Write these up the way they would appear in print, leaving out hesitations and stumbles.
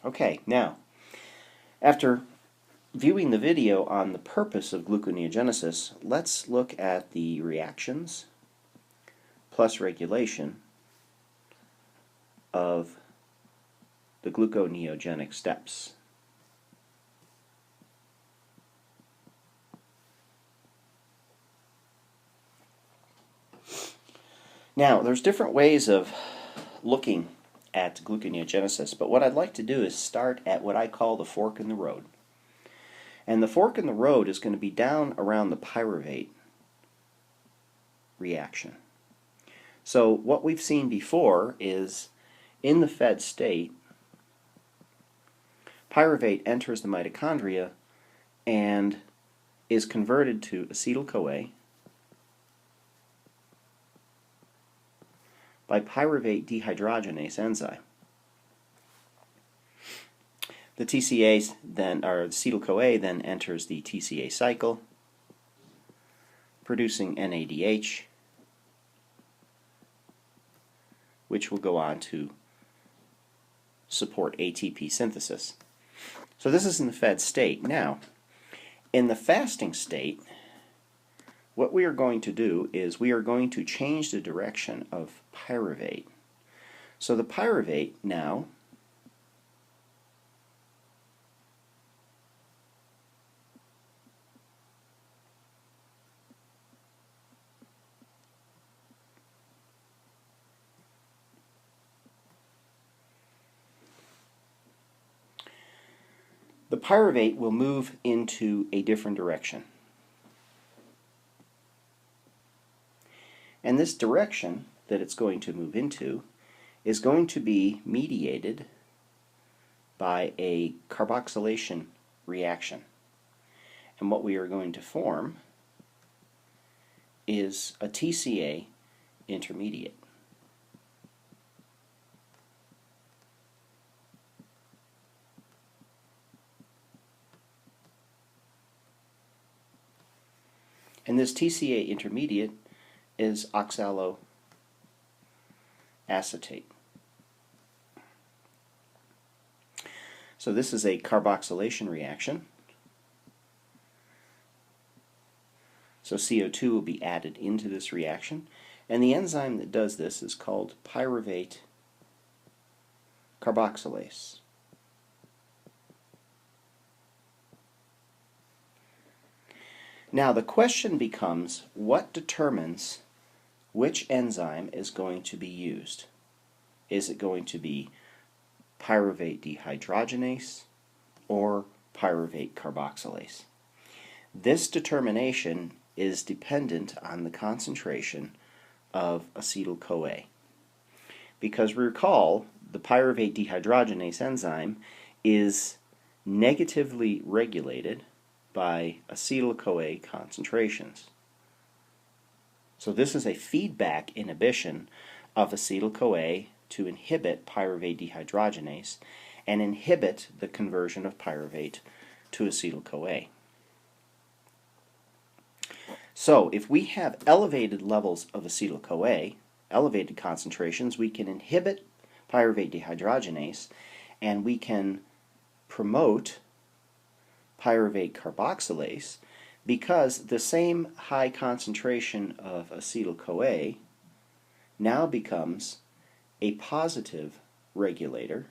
Okay, now, after viewing the video on the purpose of gluconeogenesis, let's look at the reactions plus regulation of the gluconeogenic steps. Now, there's different ways of looking at gluconeogenesis, but what I'd like to do is start at what I call the fork in the road. And the fork in the road is going to be down around the pyruvate reaction. So what we've seen before is in the fed state, pyruvate enters the mitochondria and is converted to acetyl-CoA by pyruvate dehydrogenase enzyme. The TCA then, or acetyl-CoA then enters the TCA cycle, producing NADH, which will go on to support ATP synthesis. So this is in the fed state. Now, in the fasting state, what we are going to do is we are going to change the direction of pyruvate. So the pyruvate now will move into a different direction. And this direction that it's going to move into is going to be mediated by a carboxylation reaction. And what we are going to form is a TCA intermediate. And this TCA intermediate is oxaloacetate. So this is a carboxylation reaction. So CO2 will be added into this reaction, and the enzyme that does this is called pyruvate carboxylase. Now the question becomes, what determines which enzyme is going to be used? Is it going to be pyruvate dehydrogenase or pyruvate carboxylase? This determination is dependent on the concentration of acetyl-CoA. Because recall, the pyruvate dehydrogenase enzyme is negatively regulated by acetyl-CoA concentrations. So this is a feedback inhibition of acetyl-CoA to inhibit pyruvate dehydrogenase and inhibit the conversion of pyruvate to acetyl-CoA. So if we have elevated levels of acetyl-CoA, elevated concentrations, we can inhibit pyruvate dehydrogenase and we can promote pyruvate carboxylase, because the same high concentration of acetyl-CoA now becomes a positive regulator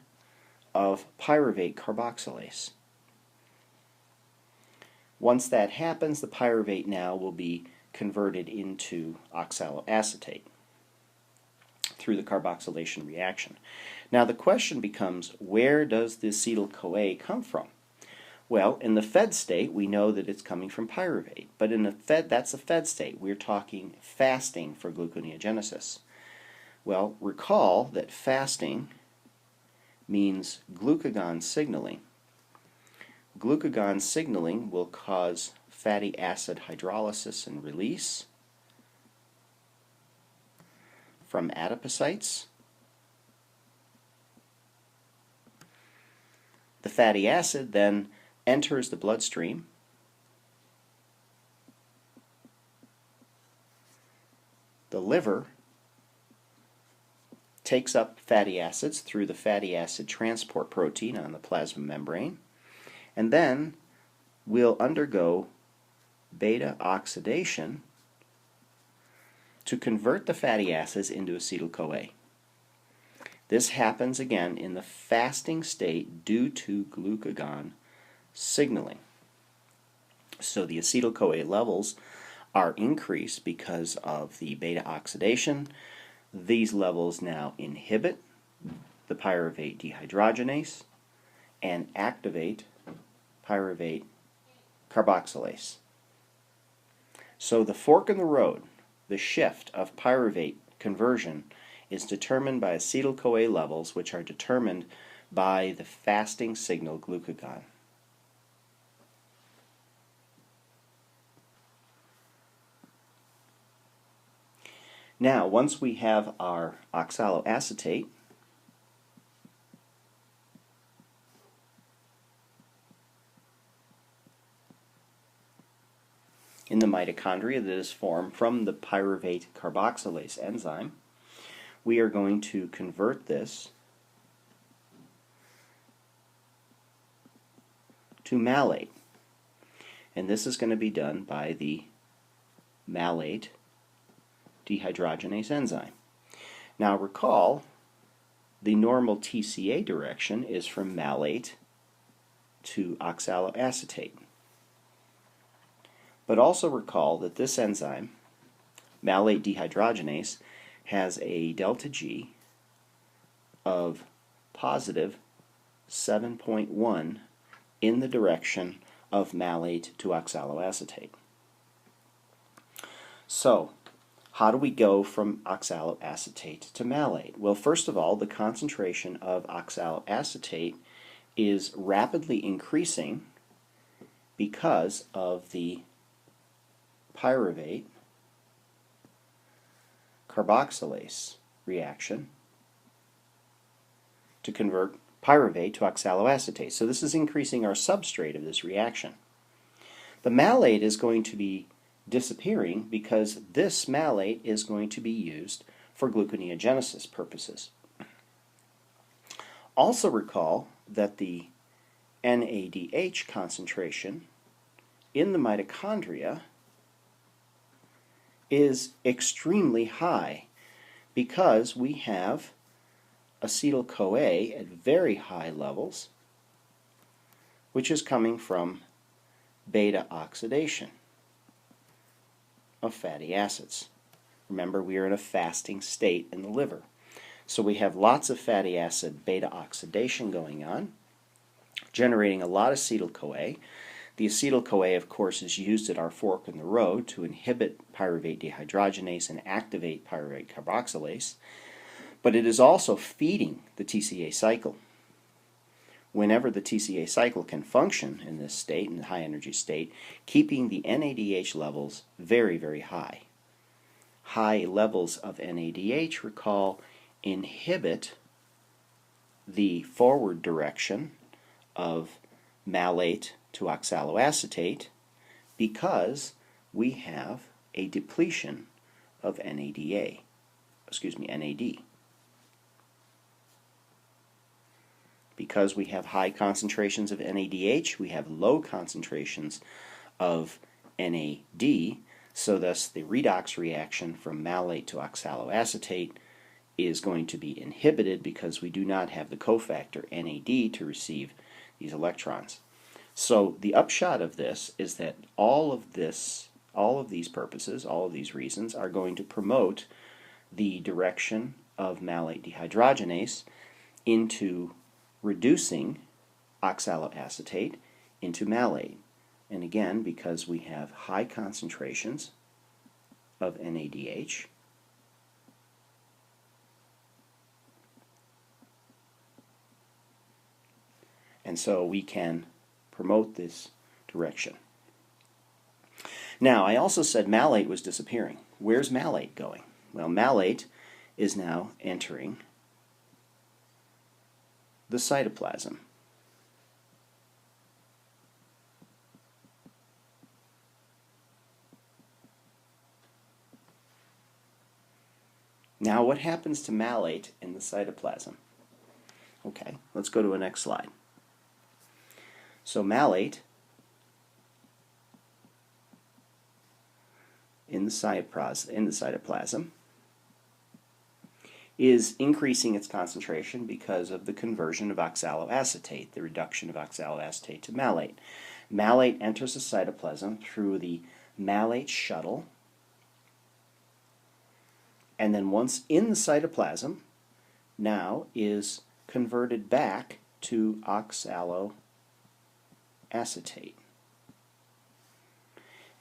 of pyruvate carboxylase. Once that happens, the pyruvate now will be converted into oxaloacetate through the carboxylation reaction. Now the question becomes, where does the acetyl-CoA come from? Well, in the fed state, we know that it's coming from pyruvate, but in the fed, that's the fed state. We're talking fasting for gluconeogenesis. Well, recall that fasting means glucagon signaling. Glucagon signaling will cause fatty acid hydrolysis and release from adipocytes. The fatty acid then enters the bloodstream, the liver takes up fatty acids through the fatty acid transport protein on the plasma membrane, and then will undergo beta oxidation to convert the fatty acids into acetyl-CoA. This happens again in the fasting state due to glucagon signaling. So the acetyl-CoA levels are increased because of the beta oxidation. These levels now inhibit the pyruvate dehydrogenase and activate pyruvate carboxylase. So the fork in the road, the shift of pyruvate conversion, is determined by acetyl-CoA levels, which are determined by the fasting signal glucagon. Now, once we have our oxaloacetate, in the mitochondria that is formed from the pyruvate carboxylase enzyme, we are going to convert this to malate. And this is going to be done by the malate dehydrogenase enzyme. Now recall, the normal TCA direction is from malate to oxaloacetate. But also recall that this enzyme, malate dehydrogenase, has a delta G of positive 7.1 in the direction of malate to oxaloacetate. So, how do we go from oxaloacetate to malate? Well, first of all, the concentration of oxaloacetate is rapidly increasing because of the pyruvate carboxylase reaction to convert pyruvate to oxaloacetate. So this is increasing our substrate of this reaction. The malate is going to be disappearing because this malate is going to be used for gluconeogenesis purposes. Also recall that the NADH concentration in the mitochondria is extremely high because we have acetyl-CoA at very high levels, which is coming from beta oxidation of fatty acids. Remember, we are in a fasting state in the liver. So we have lots of fatty acid beta oxidation going on, generating a lot of acetyl-CoA. The acetyl-CoA, of course, is used at our fork in the road to inhibit pyruvate dehydrogenase and activate pyruvate carboxylase, but it is also feeding the TCA cycle. Whenever the TCA cycle can function in this state, in the high energy state, keeping the NADH levels very, very high. High levels of NADH, recall, inhibit the forward direction of malate to oxaloacetate because we have a depletion of NAD. Because we have high concentrations of NADH, we have low concentrations of NAD, so thus the redox reaction from malate to oxaloacetate is going to be inhibited because we do not have the cofactor NAD to receive these electrons. So the upshot of this is that all of these purposes, all of these reasons are going to promote the direction of malate dehydrogenase into reducing oxaloacetate into malate. And again, because we have high concentrations of NADH, and so we can promote this direction. Now, I also said malate was disappearing. Where's malate going? Well, malate is now entering the cytoplasm. Now Now what happens to malate in the cytoplasm? Okay, let's go to the next slide. So malate in the cytoplasm is increasing its concentration because of the conversion of oxaloacetate, the reduction of oxaloacetate to malate. Malate enters the cytoplasm through the malate shuttle, and then once in the cytoplasm, now is converted back to oxaloacetate.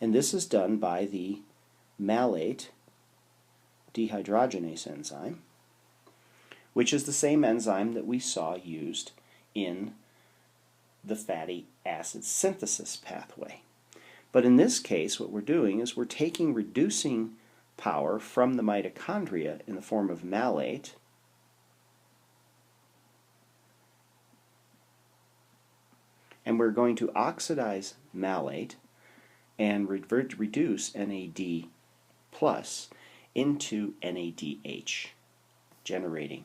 And this is done by the malate dehydrogenase enzyme, which is the same enzyme that we saw used in the fatty acid synthesis pathway. But in this case, what we're doing is we're taking reducing power from the mitochondria in the form of malate and we're going to oxidize malate and reduce NAD plus into NADH, generating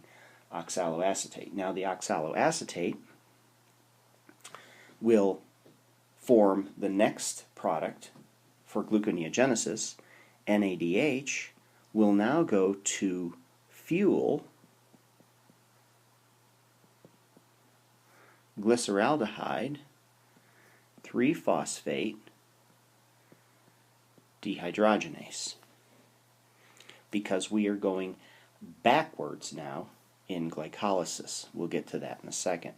oxaloacetate. Now the oxaloacetate will form the next product for gluconeogenesis. NADH will now go to fuel glyceraldehyde 3-phosphate dehydrogenase, because we are going backwards now in glycolysis. We'll get to that in a second.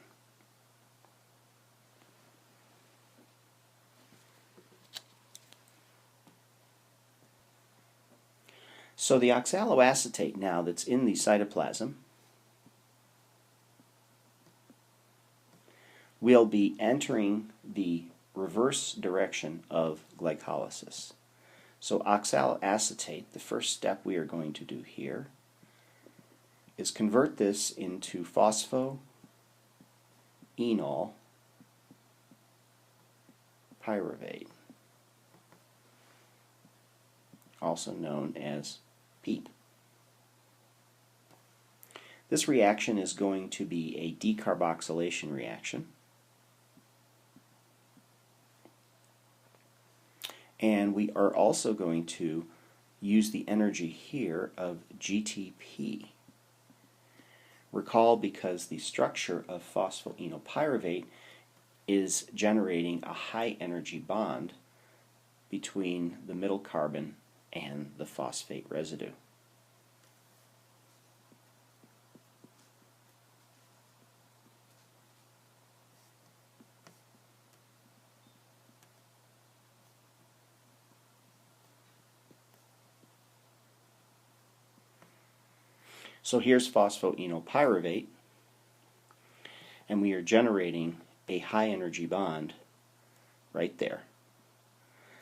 So the oxaloacetate now that's in the cytoplasm will be entering the reverse direction of glycolysis. So oxaloacetate, the first step we are going to do here is convert this into phosphoenol pyruvate, also known as PEEP. This reaction is going to be a decarboxylation reaction, and we are also going to use the energy here of GTP. Recall, because the structure of phosphoenol pyruvate is generating a high energy bond between the middle carbon and the phosphate residue. So here's phosphoenol pyruvate, and we are generating a high energy bond right there.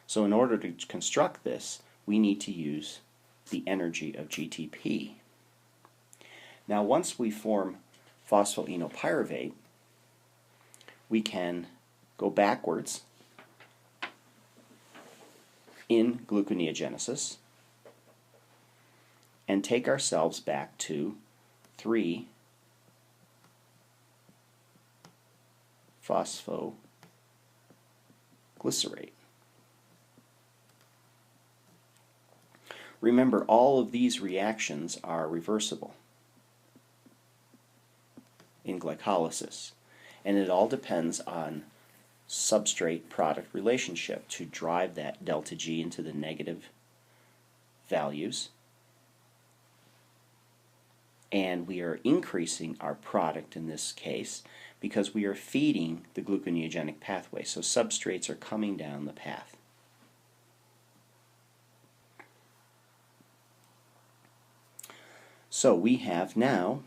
So in order to construct this, we need to use the energy of GTP. Now once we form phosphoenol pyruvate, we can go backwards in gluconeogenesis and take ourselves back to 3-phosphoglycerate. Remember, all of these reactions are reversible in glycolysis, and it all depends on substrate-product relationship to drive that delta G into the negative values, and we are increasing our product in this case because we are feeding the gluconeogenic pathway, so substrates are coming down the path. So we have now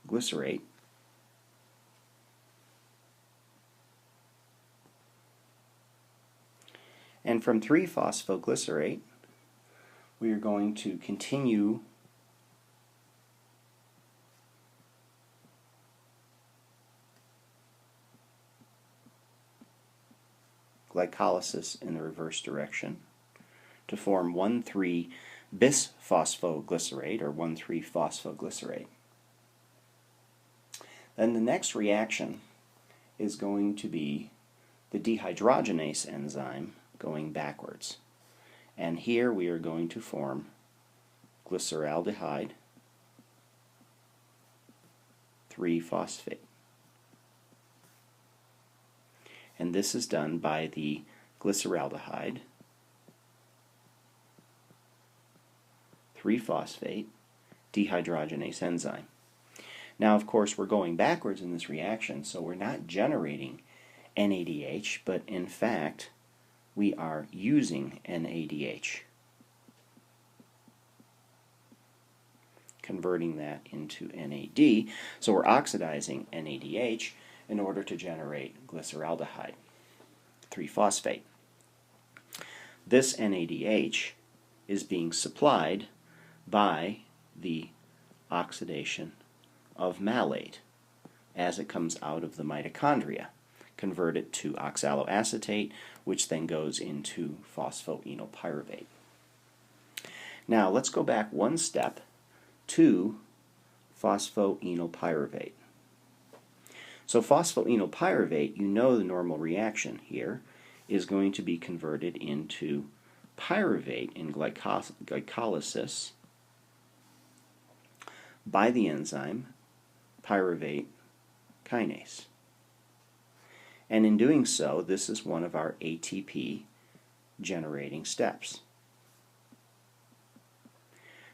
glycerate, and from 3-phosphoglycerate we are going to continue glycolysis in the reverse direction to form 1,3-bisphosphoglycerate or 1,3-phosphoglycerate. Then the next reaction is going to be the dehydrogenase enzyme going backwards. And here we are going to form glyceraldehyde 3-phosphate. And this is done by the glyceraldehyde 3-phosphate dehydrogenase enzyme. Now, of course, we're going backwards in this reaction, so we're not generating NADH, but in fact, we are using NADH, converting that into NAD. So we're oxidizing NADH in order to generate glyceraldehyde 3-phosphate. This NADH is being supplied by the oxidation of malate as it comes out of the mitochondria, converted to oxaloacetate, which then goes into phosphoenolpyruvate. Now let's go back one step to phosphoenolpyruvate. So phosphoenolpyruvate, you know the normal reaction here is going to be converted into pyruvate in glycolysis by the enzyme pyruvate kinase. And in doing so, this is one of our ATP generating steps.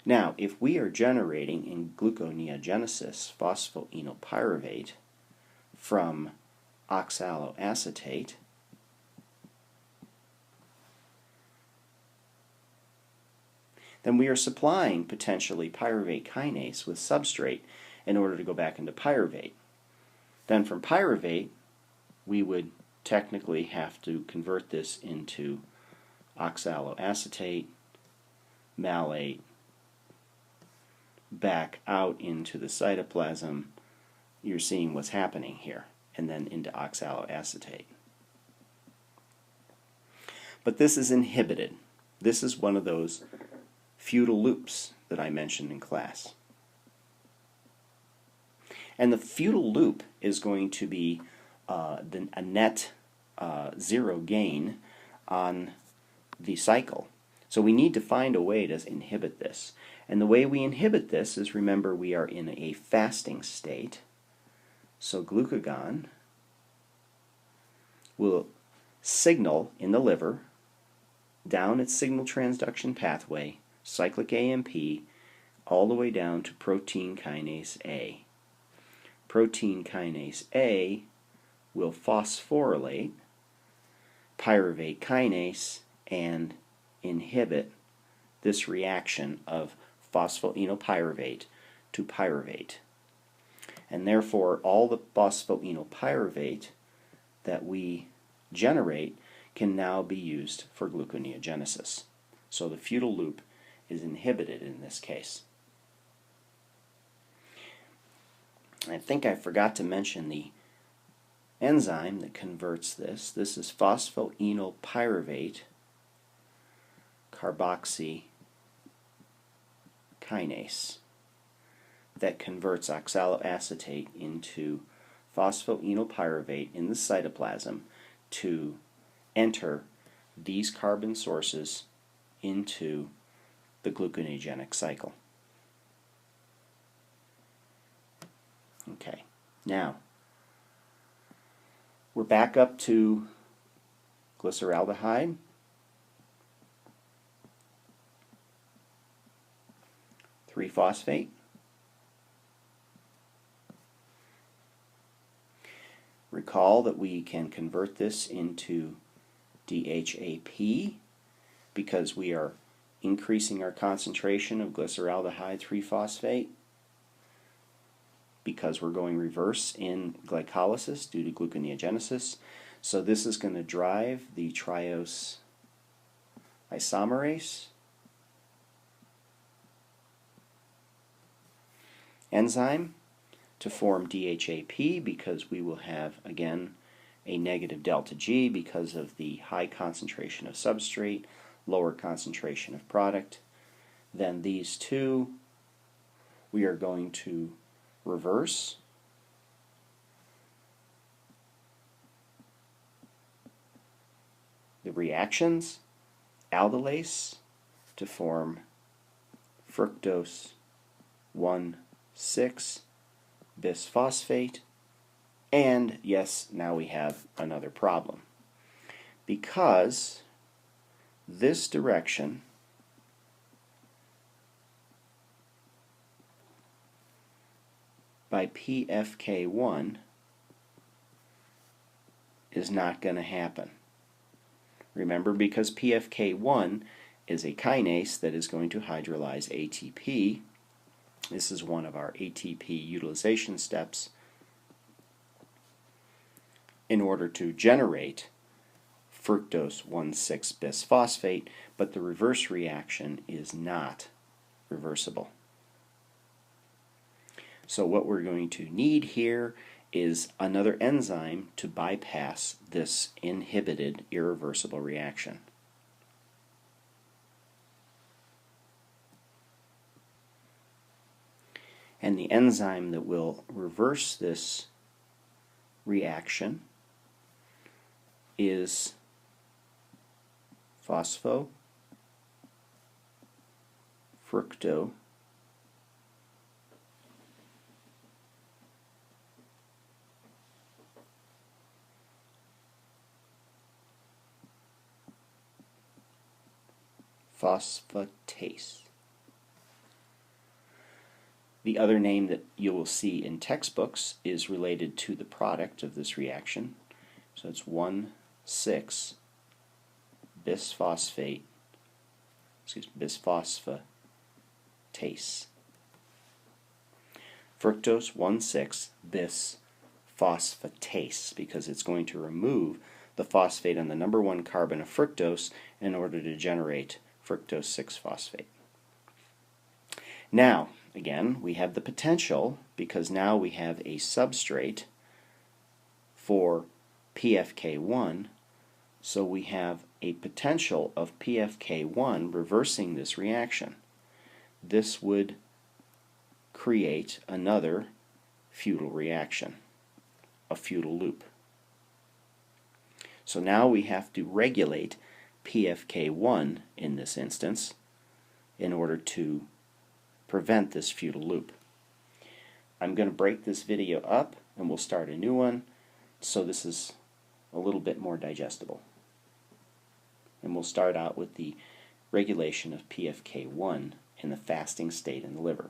Now, if we are generating in gluconeogenesis phosphoenolpyruvate from oxaloacetate, then we are supplying potentially pyruvate kinase with substrate in order to go back into pyruvate. Then from pyruvate, we would technically have to convert this into oxaloacetate, malate, back out into the cytoplasm. You're seeing what's happening here, and then into oxaloacetate. But this is inhibited. This is one of those feudal loops that I mentioned in class. And the feudal loop is going to be a net zero gain on the cycle. So we need to find a way to inhibit this. And the way we inhibit this is, remember, we are in a fasting state. So glucagon will signal in the liver down its signal transduction pathway, cyclic AMP, all the way down to protein kinase A. Protein kinase A will phosphorylate pyruvate kinase and inhibit this reaction of phosphoenolpyruvate to pyruvate. And therefore, all the phosphoenolpyruvate that we generate can now be used for gluconeogenesis. So the feudal loop is inhibited in this case. I think I forgot to mention the enzyme that converts this. This is phosphoenolpyruvate carboxy kinase that converts oxaloacetate into phosphoenolpyruvate in the cytoplasm to enter these carbon sources into the gluconeogenic cycle. Okay, now we're back up to glyceraldehyde. 3-phosphate. Recall that we can convert this into DHAP because we are increasing our concentration of glyceraldehyde 3-phosphate because we're going reverse in glycolysis due to gluconeogenesis. So this is going to drive the triose isomerase enzyme to form DHAP because we will have, again, a negative delta G because of the high concentration of substrate, lower concentration of product. Then these two we are going to reverse. The reactions, aldolase, to form fructose 1,6-bisphosphate, and yes, now we have another problem. Because this direction by PFK1 is not going to happen. Remember, because PFK1 is a kinase that is going to hydrolyze ATP, this is one of our ATP utilization steps, in order to generate fructose 1,6-bisphosphate, but the reverse reaction is not reversible. So what we're going to need here is another enzyme to bypass this inhibited irreversible reaction. And the enzyme that will reverse this reaction is phosphofructo phosphatase. The other name that you will see in textbooks is related to the product of this reaction. So it's 1,6-bisphosphate, bisphosphatase. Fructose 1,6-bisphosphatase, because it's going to remove the phosphate on the number 1 carbon of fructose in order to generate fructose 6-phosphate. Now, again, we have the potential, because now we have a substrate for PFK1, so we have a potential of PFK1 reversing this reaction. This would create another futile reaction, a futile loop. So now we have to regulate PFK1 in this instance in order to prevent this futile loop. I'm going to break this video up and we'll start a new one, so this is a little bit more digestible. And we'll start out with the regulation of PFK1 in the fasting state in the liver.